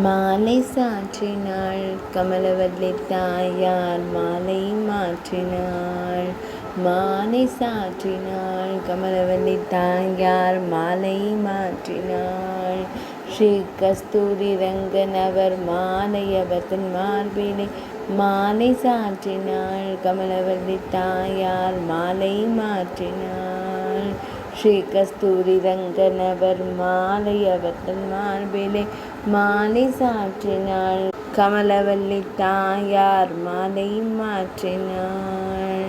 மாலை சாற்றினாள் கமலவல்லி தாயார் மாலை மாற்றினாள். மாலை சாற்றினாள் கமலவல்லி தாயார் மாலை மாற்றினாள். ஸ்ரீ கஸ்தூரி ரங்கன் அவர் மாலையவர் தன் மார்பிலே மாலை சாற்றினாள் கமலவல்லி தாயார் மாலை மாற்றினாள். ஸ்ரீ கஸ்தூரி ரங்கன் அவர் மாலையவர் தன் மார்பிலே மாலை சாற்றினாள் கமலவல்லி தாயார் மாலை மாற்றினாள்.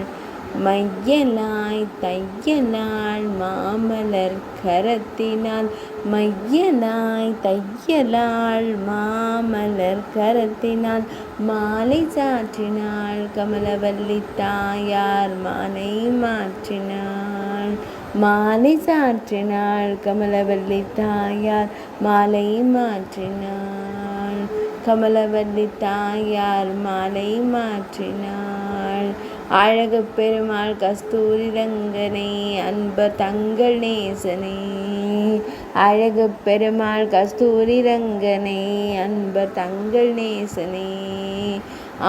மையலாய் தையலாள் மாமலர் கரத்தினால் மையலாய் தையலாள் மாமலர் கரத்தினால் மாலை சாற்றினாள் கமலவல்லி தாயார் மாலை மாற்றினாள். மாலை சாற்றினாள் கமலவல்லி தாயார் மாலை மாற்றினாள். கமலவல்லி தாயார் மாலை மாற்றினாள். அழகு பெருமாள் கஸ்தூரி ரங்கனே அன்பர் தங்கள் நேசனே. அழகு பெருமாள் கஸ்தூரி ரங்கனே அன்பர் தங்கள் நேசனே.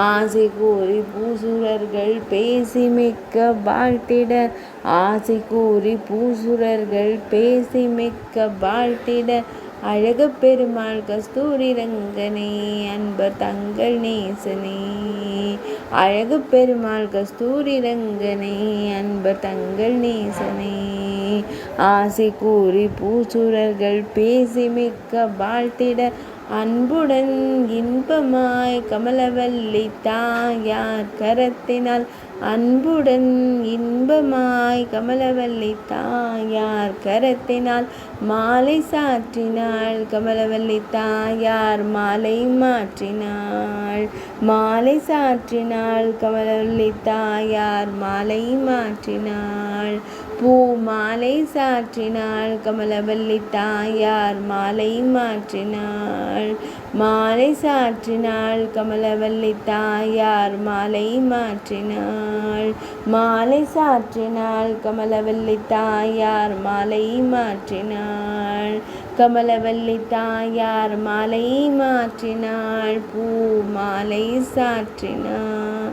ஆசை கூறி பூசுரர்கள் பேசி மிக்க வாழ்த்திட ஆசை கூறி பூசுரர்கள் பேசி மிக்க வாழ்த்திட அழகு பெருமாள் கஸ்தூரி ரங்கனே அன்பர் தங்கள் நேசனே. அழகு பெருமாள் கஸ்தூரி ரங்கனே அன்பர் தங்கள் நேசனே. ஆசை கூறி பூசுரர்கள் பேசி மிக்க வாழ்த்திட அன்புடன் இன்பமாய் கமலவல்லி தாயார் கரத்தினால் அன்புடன் இன்பமாய் கமலவல்லி தாயார் கரத்தினால் மாலை சாற்றினாள் கமலவல்லி தாயார் மாலை மாற்றினாள். மாலை சாற்றினாள் கமலவல்லி தாயார் மாலை மாற்றினாள். பூ மாலை சாற்றினாள் கமலவல்லி தாயார் மாலை மாற்றினாள். மாலை சாற்றினாள் கமலவல்லி தாயார் மாலை மாற்றினாள். மாலை சாற்றினாள் கமலவல்லி தாயார் மாலை மாற்றினாள். கமலவல்லி தாயார் மாலை மாற்றினாள். பூ மாலை சாற்றினாள்.